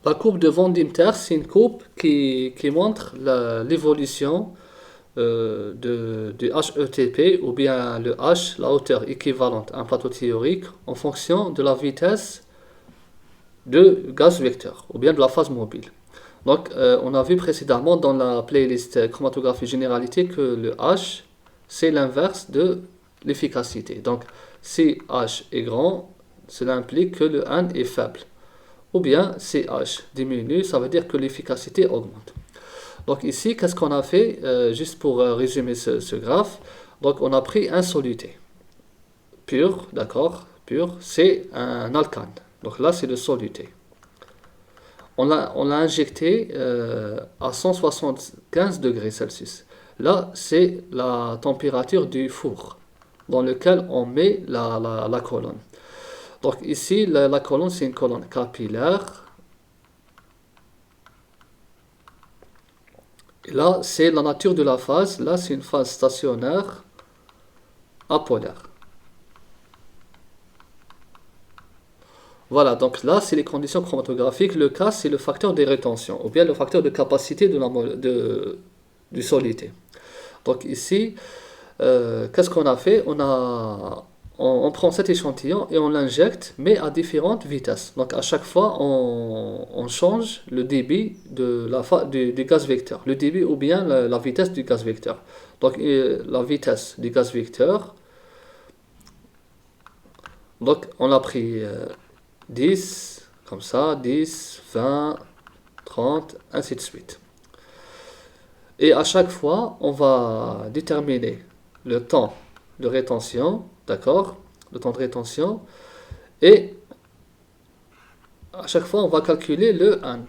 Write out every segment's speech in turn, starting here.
La courbe de Van Dimter, c'est une courbe qui montre l'évolution du HETP ou bien le H, la hauteur équivalente à un plateau théorique, en fonction de la vitesse de gaz vecteur ou bien de la phase mobile. Donc, on a vu précédemment dans la playlist chromatographie généralité que le H, c'est l'inverse de l'efficacité. Donc, si H est grand, cela implique que le N est faible. Ou bien, si H diminue, ça veut dire que l'efficacité augmente. Donc ici, qu'est-ce qu'on a fait juste pour résumer ce graphe. Donc, on a pris un soluté pur, d'accord, pur, c'est un alcane. Donc là, c'est le soluté. On l'a injecté à 175 degrés Celsius. Là, c'est la température du four dans lequel on met la colonne. Donc ici, la colonne, c'est une colonne capillaire. Et là, c'est la nature de la phase. Là, c'est une phase stationnaire apolaire. Voilà, donc là, c'est les conditions chromatographiques. Le K, c'est le facteur des rétentions, ou bien le facteur de capacité du solité. Donc ici, qu'est-ce qu'on a fait? On prend cet échantillon et on l'injecte, mais à différentes vitesses. Donc à chaque fois, on change le débit du gaz vecteur. Le débit ou bien la vitesse du gaz vecteur. Donc la vitesse du gaz vecteur, donc on a pris 10, comme ça, 10, 20, 30, ainsi de suite. Et à chaque fois, on va déterminer le temps de rétention, d'accord? Le temps de rétention. Et à chaque fois, on va calculer le N.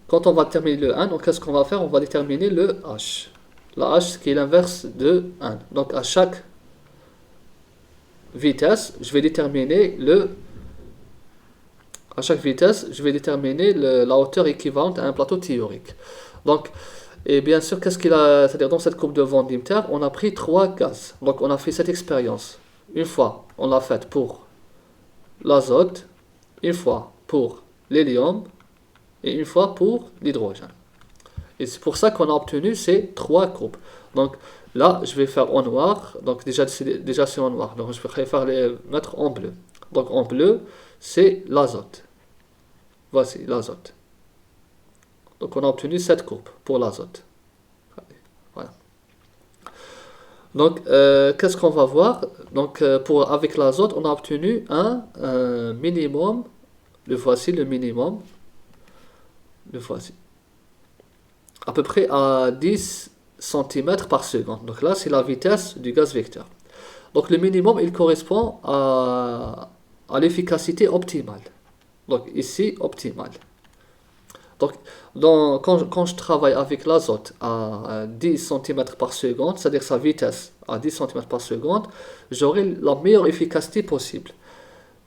Quand on va déterminer le N, qu'est-ce qu'on va faire? On va déterminer le H. La H qui est l'inverse de N. Donc à chaque vitesse, je vais déterminer la hauteur équivalente à un plateau théorique. Donc, et bien sûr, c'est-à-dire dans cette courbe de Van Dimter, on a pris 3 gaz. Donc on a fait cette expérience. Une fois, on l'a faite pour l'azote, une fois pour l'hélium et une fois pour l'hydrogène. Et c'est pour ça qu'on a obtenu ces 3 courbes. Donc là, je vais faire en noir. Donc déjà c'est en noir. Donc je préfère les mettre en bleu. Donc en bleu, c'est l'azote. Voici l'azote. Donc on a obtenu cette courbe pour l'azote. Voilà. Donc qu'est-ce qu'on va voir? Donc avec l'azote, on a obtenu un minimum. Le voici le minimum. Le voici. À peu près à 10 cm par seconde. Donc là, c'est la vitesse du gaz vecteur. Donc le minimum, il correspond à l'efficacité optimale. Donc ici, optimale. Donc quand je travaille avec l'azote à 10 cm par seconde, c'est-à-dire sa vitesse à 10 cm par seconde, j'aurai la meilleure efficacité possible.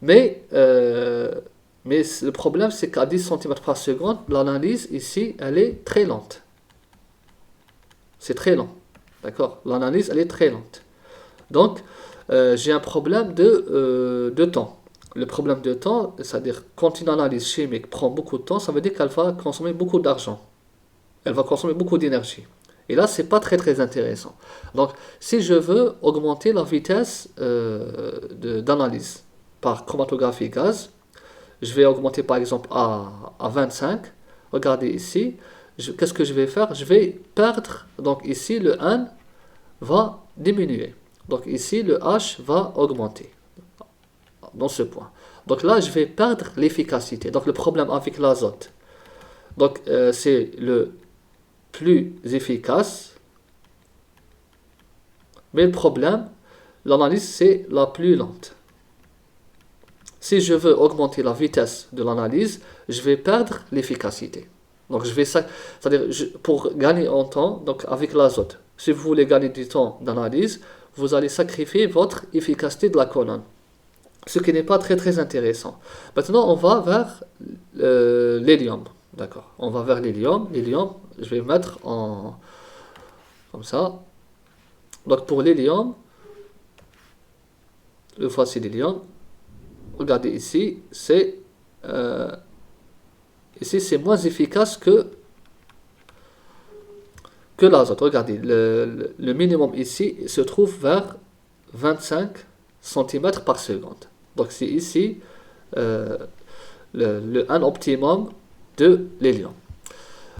Mais le problème, c'est qu'à 10 cm par seconde, l'analyse ici, elle est très lente. C'est très lent. D'accord? L'analyse, elle est très lente. Donc, j'ai un problème de temps. Le problème de temps, c'est-à-dire quand une analyse chimique prend beaucoup de temps, ça veut dire qu'elle va consommer beaucoup d'argent. Elle va consommer beaucoup d'énergie. Et là, c'est pas très très intéressant. Donc, si je veux augmenter la vitesse d'analyse par chromatographie gaz, je vais augmenter par exemple à 25. Regardez ici. Qu'est-ce que je vais faire? Je vais perdre. Donc ici, le N va diminuer. Donc ici, le H va augmenter dans ce point. Donc là, je vais perdre l'efficacité. Donc le problème avec l'azote, donc c'est le plus efficace. Mais le problème, l'analyse, c'est la plus lente. Si je veux augmenter la vitesse de l'analyse, je vais perdre l'efficacité. Donc c'est-à-dire pour gagner en temps, donc avec l'azote, si vous voulez gagner du temps d'analyse, vous allez sacrifier votre efficacité de la colonne. Ce qui n'est pas très très intéressant. Maintenant, on va vers l'hélium. D'accord. On va vers l'hélium. L'hélium, je vais mettre comme ça. Donc pour l'hélium, voici l'hélium. Regardez ici, c'est Ici, c'est moins efficace que l'azote. Regardez, le minimum ici se trouve vers 25 cm par seconde. Donc c'est ici un optimum de l'hélium.